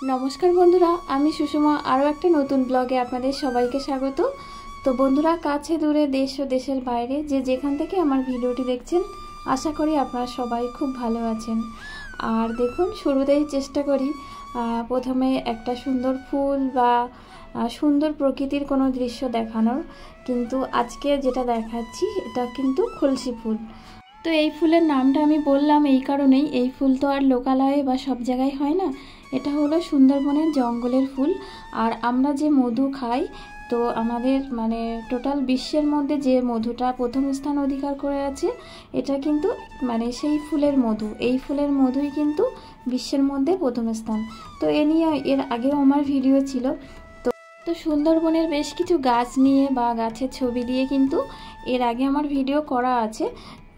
নমস্কার বন্ধুরা, আমি সুষমা আরও একটা নতুন ব্লগে আপনাদের সবাইকে স্বাগত। তো বন্ধুরা, কাছে দূরে দেশ ও দেশের বাইরে যে যেখান থেকে আমার ভিডিওটি দেখছেন, আশা করি আপনারা সবাই খুব ভালো আছেন। আর দেখুন, শুরুতেই চেষ্টা করি প্রথমে একটা সুন্দর ফুল বা সুন্দর প্রকৃতির কোনো দৃশ্য দেখানোর। কিন্তু আজকে যেটা দেখাচ্ছি এটা কিন্তু খুলশি ফুল। তো এই ফুলের নামটা আমি বললাম এই কারণেই, এই ফুল তো আর লোকালয়ে বা সব জায়গায় হয় না। এটা হলো সুন্দরবনের জঙ্গলের ফুল। আর আমরা যে মধু খাই, তো আমাদের মানে টোটাল বিশ্বের মধ্যে যে মধুটা প্রথম স্থান অধিকার করে আছে, এটা কিন্তু মানে সেই ফুলের মধু। এই ফুলের মধুই কিন্তু বিশ্বের মধ্যে প্রথম স্থান। তো এ নিয়ে এর আগেও আমার ভিডিও ছিল। তো সুন্দরবনের বেশ কিছু গাছ নিয়ে বা গাছের ছবি দিয়ে কিন্তু এর আগে আমার ভিডিও করা আছে।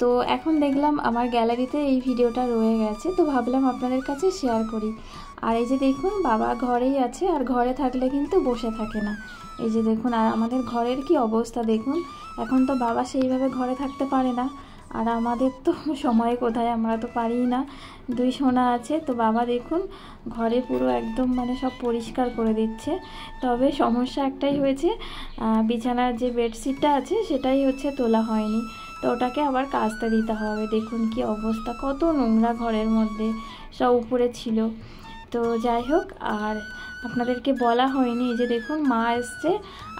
তো এখন দেখলাম আমার গ্যালারিতে এই ভিডিওটা রয়ে গেছে, তো ভাবলাম আপনাদের কাছে শেয়ার করি। আর এই যে দেখুন, বাবা ঘরেই আছে, আর ঘরে থাকলে কিন্তু বসে থাকে না। এই যে দেখুন, আর আমাদের ঘরের কি অবস্থা দেখুন। এখন তো বাবা সেইভাবে ঘরে থাকতে পারে না, আর আমাদের তো সময় কোথায়, আমরা তো পারি না। দুই সোনা আছে, তো বাবা দেখুন ঘরে পুরো একদম মানে সব পরিষ্কার করে দিচ্ছে। তবে সমস্যা একটাই হয়েছে, বিছানার যে বেডশিটটা আছে সেটাই হচ্ছে তোলা হয়নি, তো ওটাকে আবার কাচতে দিতে হবে। দেখুন কি অবস্থা, কত নোংরা ঘরের মধ্যে, সব উপরে ছিল। তো যাই হোক, আর আপনাদেরকে বলা হয়নি, এই যে দেখুন মা এসছে।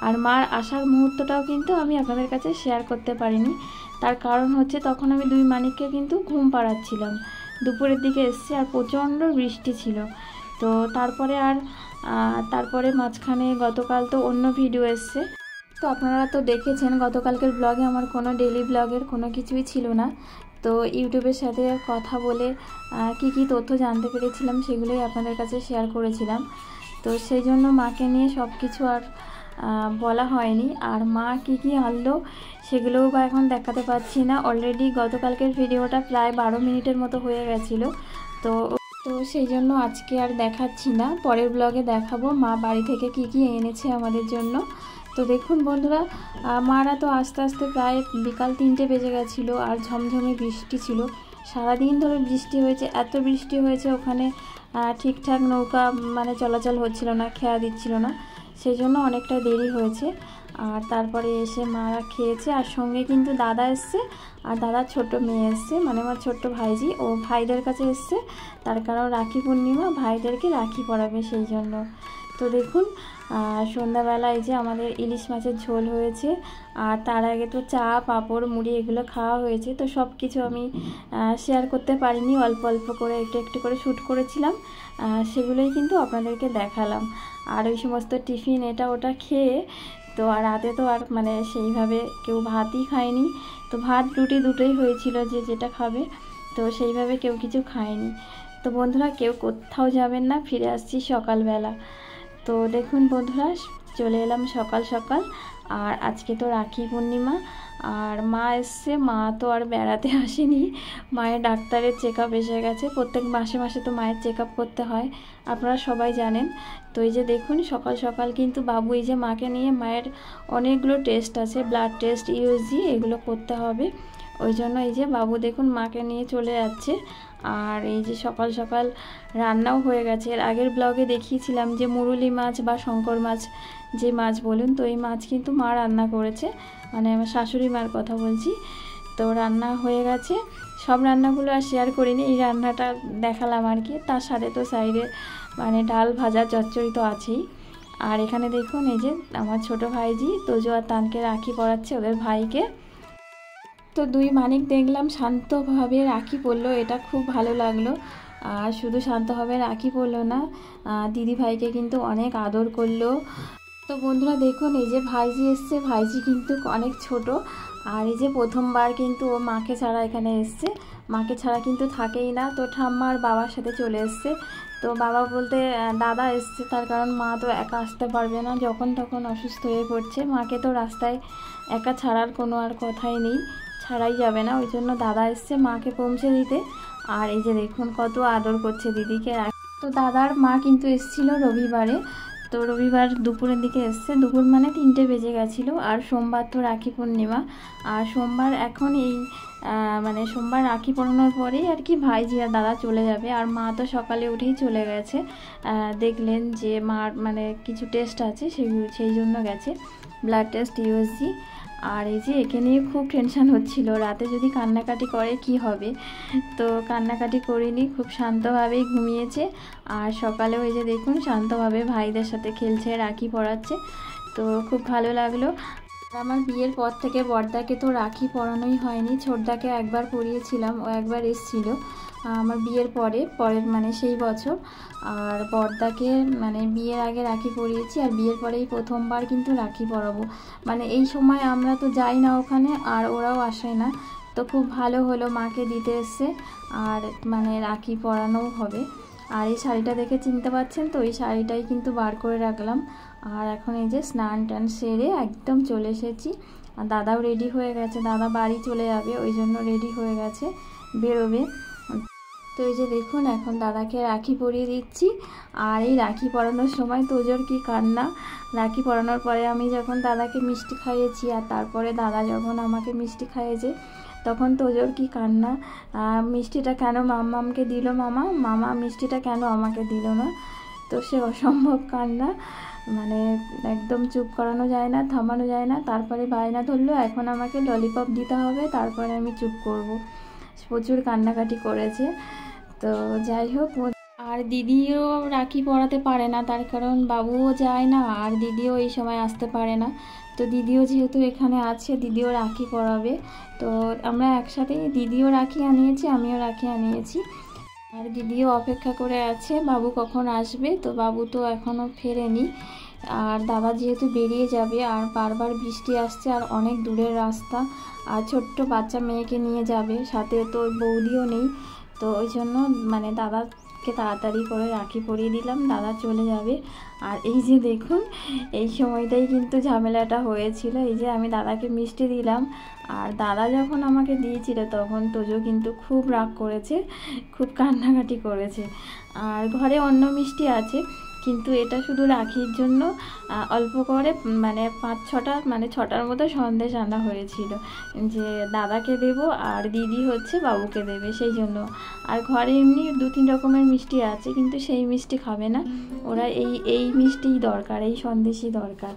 আর মার আসার মুহূর্তটাও কিন্তু আমি আপনাদের কাছে শেয়ার করতে পারিনি। তার কারণ হচ্ছে, তখন আমি দুই মানিককে কিন্তু ঘুম পাড়াচ্ছিলাম, দুপুরের দিকে এসছে, আর প্রচণ্ড বৃষ্টি ছিল। তো তারপরে মাঝখানে গতকাল তো অন্য ভিডিও এসছে। তো আপনারা তো দেখেছেন গতকালকের ব্লগে আমার কোনো ডেইলি ব্লগের কোনো কিছুই ছিল না। তো ইউটিউবের সাথে কথা বলে কি তথ্য জানতে পেরেছিলাম সেগুলোই আপনাদের কাছে শেয়ার করেছিলাম। তো সেই জন্য মাকে নিয়ে সব কিছু আর বলা হয়নি। আর মা কি আনলো সেগুলোও বা এখন দেখাতে পারছি না। অলরেডি গতকালকের ভিডিওটা প্রায় 12 মিনিটের মতো হয়ে গেছিলো। তো সেই জন্য আজকে আর দেখাচ্ছি না, পরের ব্লগে দেখাবো মা বাড়ি থেকে কি এনেছে আমাদের জন্য। তো দেখুন বন্ধুরা, মারা তো আস্তে আস্তে প্রায় বিকাল 3টে বেজে গেছিলো, আর ঝমঝমে বৃষ্টি ছিল, সারাদিন ধরে বৃষ্টি হয়েছে। এত বৃষ্টি হয়েছে ওখানে ঠিকঠাক নৌকা মানে চলাচল হচ্ছিল না, খেয়া দিচ্ছিল না, সেই জন্য অনেকটা দেরি হয়েছে। আর তারপরে এসে মারা খেয়েছে, আর সঙ্গে কিন্তু দাদা এসছে, আর দাদার ছোট মেয়ে এসছে, মানে আমার ছোট্ট ভাইজি, ও ভাইদের কাছে এসছে। তার কারণ রাখি পূর্ণিমা, ভাইদেরকে রাখি পরাবে সেই জন্য। তো দেখুন, সন্ধ্যাবেলা এই যে আমাদের ইলিশ মাছের ঝোল হয়েছে, আর তার আগে তো চা পাঁপড় মুড়ি এগুলো খাওয়া হয়েছে। তো সব কিছু আমি শেয়ার করতে পারিনি, অল্প অল্প করে একটু করে শ্যুট করেছিলাম, সেগুলোই কিন্তু আপনাদেরকে দেখালাম। আর ওই সমস্ত টিফিন এটা ওটা খেয়ে তো আর রাতে তো আর মানে সেইভাবে কেউ ভাতই খায়নি। তো ভাত রুটি দুটোই হয়েছিল, যে যেটা খাবে, তো সেইভাবে কেউ কিছু খায়নি। তো বন্ধুরা, কেউ কোথাও যাবেন না, ফিরে আসছি সকালবেলা। তো দেখুন বন্ধুরা, চলে এলাম সকাল সকাল। আর আজকে তো রাখি পূর্ণিমা, আর মা এসছে। মা তো আর বেড়াতে আসেনি, মায়ের ডাক্তারের চেক আপ এসে গেছে। প্রত্যেক মাসে মাসে তো মায়ের চেক আপ করতে হয়, আপনারা সবাই জানেন। তো এই যে দেখুন, সকাল সকাল কিন্তু বাবু এই যে মাকে নিয়ে, মায়ের অনেকগুলো টেস্ট আছে, ব্লাড টেস্ট, ইউএসজি, এগুলো করতে হবে। ওই জন্য এই যে বাবু দেখুন মাকে নিয়ে চলে যাচ্ছে। আর এই যে সকাল সকাল রান্নাও হয়ে গেছে। এর আগের ব্লগে দেখিয়েছিলাম যে মুরুলি মাছ বা শঙ্কর মাছ, যে মাছ বলুন, তো এই মাছ কিন্তু মা রান্না করেছে, মানে আমার শাশুড়ি মার কথা বলছি। তো রান্না হয়ে গেছে, সব রান্নাগুলো আর শেয়ার করিনি, এই রান্নাটা দেখালাম আর কি। তার সাথে তো সাইডে মানে ডাল ভাজা চচ্চড়ি তো আছেই। আর এখানে দেখুন এই যে আমার ছোট ভাইজি তোজো আর তানকে রাখি পরাচ্ছে ওদের ভাইকে। তো দুই মানিক দেখলাম শান্তভাবে রাখি পরলো, এটা খুব ভালো লাগলো। আর শুধু শান্তভাবে রাখি পরলো না, দিদি ভাইকে কিন্তু অনেক আদর করলো। তো বন্ধুরা দেখুন, এই যে ভাইজি এসছে, ভাইজি কিন্তু অনেক ছোট। আর এই যে প্রথমবার কিন্তু ও মাকে ছাড়া এখানে এসছে, মাকে ছাড়া কিন্তু থাকেই না। তো ঠাম্মার বাবার সাথে চলে এসছে। তো বাবা বলতে দাদা এসছে, তার কারণ মা তো একা আসতে পারবে না, যখন তখন অসুস্থ হয়ে পড়ছে। মাকে তো রাস্তায় একা ছাড়ার কোনো আর কথাই নেই, ছাড়াই যাবে না, ওই জন্য দাদা এসছে মাকে পৌঁছে দিতে। আর এই যে দেখুন কত আদর করছে দিদিকে। তো দাদার মা কিন্তু এসেছিল রবিবারে। তো রবিবার দুপুরের দিকে এসছে, দুপুর মানে 3টে বেজে গেছিলো। আর সোমবার তো রাখি পূর্ণিমা, আর সোমবার এখন এই মানে সোমবার রাখি পরানোর পরেই আর কি ভাইজি আর দাদা চলে যাবে। আর মা তো সকালে উঠেই চলে গেছে, দেখলেন যে মার মানে কিছু টেস্ট আছে সেই জন্য গেছে, ব্লাড টেস্ট, ইউএসজি। আর এই যে একে নিয়ে খুব টেনশান হচ্ছিল, রাতে যদি কান্নাকাটি করে কি হবে। তো কান্নাকাটি করিনি, খুব শান্তভাবেই ঘুমিয়েছে। আর সকালেও এই যে দেখুন শান্তভাবে ভাইদের সাথে খেলছে, রাখি পরাচ্ছে। তো খুব ভালো লাগলো। আমার বিয়ের পর থেকে বড়দাকে তো রাখি পরানোই হয়নি। ছোটদাকে একবার পরিয়েছিলাম, ও একবার এসেছিলো আমার বিয়ের পরের মানে সেই বছর। আর বড়দাকে মানে বিয়ের আগে রাখি পরিয়েছি, আর বিয়ের পরেই প্রথমবার কিন্তু রাখি পরাবো। মানে এই সময় আমরা তো যাই না ওখানে, আর ওরাও আসে না। তো খুব ভালো হলো, মাকে দিতে এসছে, আর মানে রাখি পরানোও হবে। আর এই শাড়িটা দেখে চিনতে পারছেন তো, এই শাড়িটাই কিন্তু বার করে রাখলাম। আর এখন এই যে স্নান টান সেরে একদম চলে এসেছি। আর দাদাও রেডি হয়ে গেছে, দাদা বাড়ি চলে যাবে, ওই জন্য রেডি হয়ে গেছে, বেরোবে। তো এই যে দেখুন এখন দাদাকে রাখি পরিয়ে দিচ্ছি। আর এই রাখি পরানোর সময় তোজোর কি কান্না। রাখি পরানোর পরে আমি যখন দাদাকে মিষ্টি খাইয়েছি, আর তারপরে দাদা যখন আমাকে মিষ্টি খাইয়েছে, তখন তোজোর কি কান্না। মিষ্টিটা কেন মাম্মামকে দিল মামা, মামা মিষ্টিটা কেন আমাকে দিল না। তো সে অসম্ভব কান্না, মানে একদম চুপ করানো যায় না, থামানো যায় না। তারপরে বায়না ধরলো এখন আমাকে ললিপপ দিতে হবে, তারপরে আমি চুপ করব। প্রচুর কান্নাকাটি করেছে। তো যাই হোক, আর দিদিও রাখি পরাতে পারে না, তার কারণ বাবুও যায় না, আর দিদিও এই সময় আসতে পারে না। তো দিদিও যেহেতু এখানে আছে, দিদিও রাখি পরাবে। তো আমরা একসাথেই, দিদিও রাখি আনিয়েছি, আমিও রাখি আনিয়েছি। আর দিদিও অপেক্ষা করে আছে বাবু কখন আসবে। তো বাবু তো এখনও ফেরেনি। আর দাদা যেহেতু বেরিয়ে যাবে, আর বারবার বৃষ্টি আসছে, আর অনেক দূরের রাস্তা, আর ছোট্ট বাচ্চা মেয়েকে নিয়ে যাবে, সাথে তো বৌদিও নেই। তো ওই জন্য মানে দাদাকে তাড়াতাড়ি করে রাখি পরিয়ে দিলাম, দাদা চলে যাবে। আর এই যে দেখুন এই সময়টাই কিন্তু ঝামেলাটা হয়েছিল। এই যে আমি দাদাকে মিষ্টি দিলাম, আর দাদা যখন আমাকে দিয়েছিল তখন তোজো কিন্তু খুব রাগ করেছে, খুব কান্নাকাটি করেছে। আর ঘরে অন্য মিষ্টি আছে, কিন্তু এটা শুধু রাখির জন্য অল্প করে মানে 5-6টা মানে 6টার মতো সন্দেশ আনা হয়েছিল, যে দাদাকে দেব আর দিদি হচ্ছে বাবুকে দেবে, সেই জন্য। আর ঘরে এমনি 2-3 রকমের মিষ্টি আছে, কিন্তু সেই মিষ্টি খাবে না ওরা, এই মিষ্টিই দরকার, এই সন্দেশই দরকার।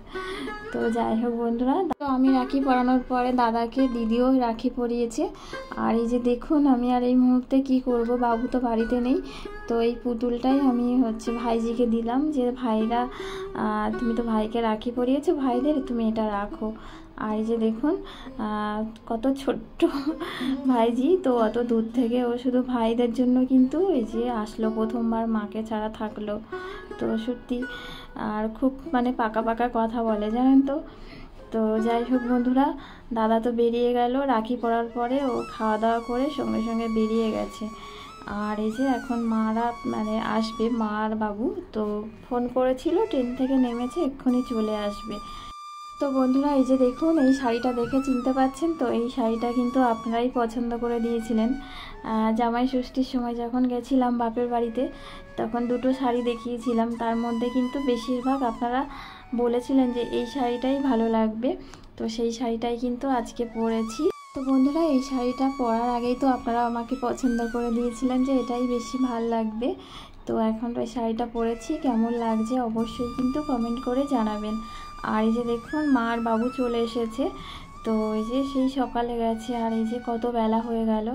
তো যাই হোক বন্ধুরা, তো আমি রাখি পরানোর পরে দাদাকে দিদিও রাখি পরিয়েছে। আর এই যে দেখুন আমি আর এই মুহূর্তে কি করব, বাবু তো বাড়িতে নেই। তো এই পুতুলটাই আমি হচ্ছে ভাইজিকে দিলাম, যে ভাইরা তুমি তো ভাইকে রাখি পরিয়েছো, ভাইদের তুমি এটা রাখো। আর এই যে দেখুন কত ছোট্ট ভাইজি, তো অত দূর থেকে ও শুধু ভাইদের জন্য কিন্তু এই যে আসলো, প্রথমবার মাকে ছাড়া থাকলো। তো সত্যি আর খুব মানে পাকা পাকা কথা বলে জানেন তো। তো যাই হোক বন্ধুরা, দাদা তো বেরিয়ে গেল, রাখি পরার পরে ও খাওয়া দাওয়া করে সঙ্গে সঙ্গে বেরিয়ে গেছে। আর এই যে এখন মারা মানে আসবে, মা আর বাবু তো ফোন করেছিল, ট্রেন থেকে নেমেছে, এক্ষুনি চলে আসবে। তো বন্ধুরা এই যে দেখুন এই শাড়িটা দেখে চিনতে পারছেন তো, এই শাড়িটা কিন্তু আপনারাই পছন্দ করে দিয়েছিলেন। জামাই ষষ্ঠীর সময় যখন গেছিলাম বাপের বাড়িতে, তখন 2টো শাড়ি দেখিয়েছিলাম, তার মধ্যে কিন্তু বেশিরভাগ আপনারা বলেছিলেন যে এই শাড়িটাই ভালো লাগবে। তো সেই শাড়িটাই কিন্তু আজকে পরেছি। তো বন্ধুরা এই শাড়িটা পরার আগেই তো আপনারা আমাকে পছন্দ করে দিয়েছিলেন যে এটাই বেশি ভাল লাগবে। তো এখন ওই শাড়িটা পরেছি, কেমন লাগছে অবশ্যই কিন্তু কমেন্ট করে জানাবেন। আর এই যে দেখুন মা আর বাবু চলে এসেছে। তো এই যে সেই সকালে গেছে, আর এই যে কত বেলা হয়ে গেল,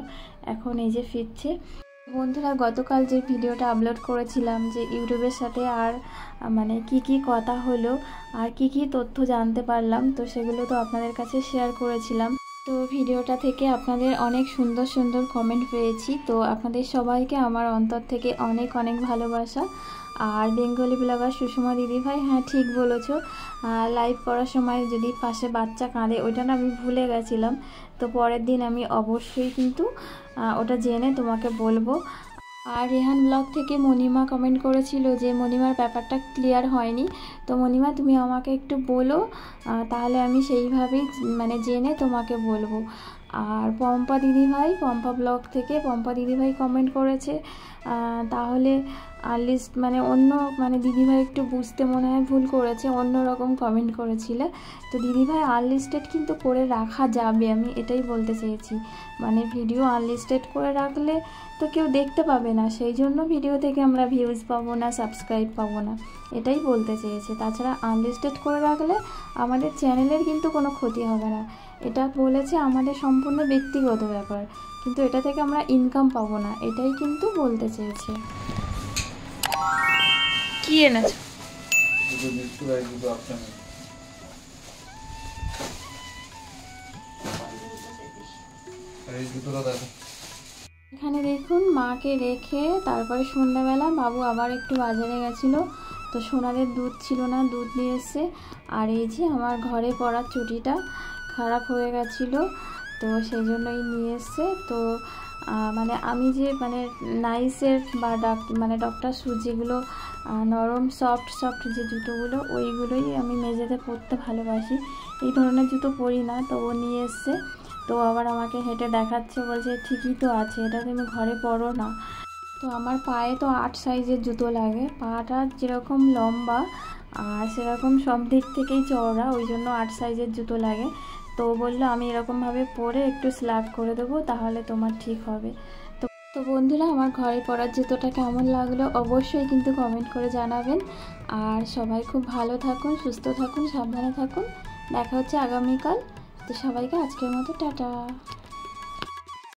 এখন এই যে ফিরছে। বন্ধুরা গতকাল যে ভিডিওটা আপলোড করেছিলাম যে ইউটিউবের সাথে আর মানে কি কথা হলো, আর কি তথ্য জানতে পারলাম, তো সেগুলো তো আপনাদের কাছে শেয়ার করেছিলাম। তো ভিডিওটা থেকে আপনাদের অনেক সুন্দর সুন্দর কমেন্ট পেয়েছি। তো আপনাদের সবাইকে আমার অন্তর থেকে অনেক অনেক ভালোবাসা। আর বেঙ্গলি ব্লগার সুষমা দিদিভাই, হ্যাঁ ঠিক বলেছ, লাইভ করার সময় যদি পাশে বাচ্চা কাঁদে, ওইটা না আমি ভুলে গেছিলাম। তো পরের দিন আমি অবশ্যই কিন্তু ওটা জেনে তোমাকে বলবো। আর রেহান ব্লগ থেকে মণিমা কমেন্ট করেছিল যে মণিমার ব্যাপারটা ক্লিয়ার হয়নি। তো মণিমা তুমি আমাকে একটু বলো, তাহলে আমি সেইভাবেই মানে জেনে তোমাকে বলবো। আর পম্পা দিদিভাই, পম্পা ব্লগ থেকে পম্পা দিদিভাই কমেন্ট করেছে তাহলে আনলিস্ট মানে অন্য মানে দিদিভাই একটু বুঝতে মনে হয় ভুল করেছে, অন্য রকম কমেন্ট করেছিল। তো দিদিভাই আনলিস্টেড কিন্তু করে রাখা যাবে, আমি এটাই বলতে চেয়েছি। মানে ভিডিও আনলিস্টেড করে রাখলে তো কেউ দেখতে পাবে না, সেই জন্য ভিডিও থেকে আমরা ভিউজ পাবো না, সাবস্ক্রাইব পাবো না, এটাই বলতে চেয়েছে। তাছাড়া আনলিস্টেড করে রাখলে আমাদের চ্যানেলের কিন্তু কোনো ক্ষতি হবে না, এটা বলেছে আমাদের সম্পূর্ণ ব্যক্তিগত ব্যাপার, কিন্তু এটা থেকে আমরা ইনকাম পাবো না, এটাই কিন্তু বলতে চেয়েছে। কি এনেছো? এখানে দেখুন মাকে রেখে তারপরে সন্ধ্যাবেলা বাবু আবার একটু বাজারে গেছিলো, তো সোনাদের দুধ ছিল না, দুধ নিয়ে এসছে। আর এই যে আমার ঘরে পরা চুটিটা খারাপ হয়ে গেছিলো, তো সেই জন্যই নিয়ে এসছে। তো মানে আমি যে মানে নাইসের বা মানে ডক্টর শু যেগুলো নরম সফট যে জুতোগুলো, ওইগুলোই আমি মেঝেতে পরতে ভালোবাসি, এই ধরনের জুতো পরি না। তো ও নিয়ে এসছে, তো আবার আমাকে হেঁটে দেখাচ্ছে, বলছে ঠিকই তো আছে, এটা তুমি ঘরে পরো না। তো আমার পায়ে তো 8 সাইজের জুতো লাগে, পাটা যেরকম লম্বা আর সেরকম সব দিক থেকেই চওড়া, ওই জন্য 8 সাইজের জুতো লাগে। তো বললো আমি এরকমভাবে পরে একটু স্ল্যাক করে দেবো, তাহলে তোমার ঠিক হবে। তো বন্ধুরা, আমার ঘরে পরার জুতোটা কেমন লাগলো অবশ্যই কিন্তু কমেন্ট করে জানাবেন। আর সবাই খুব ভালো থাকুন, সুস্থ থাকুন, সাবধানে থাকুন, দেখা হচ্ছে আগামীকাল। তো সবাইকে আজকের মতো টাটা।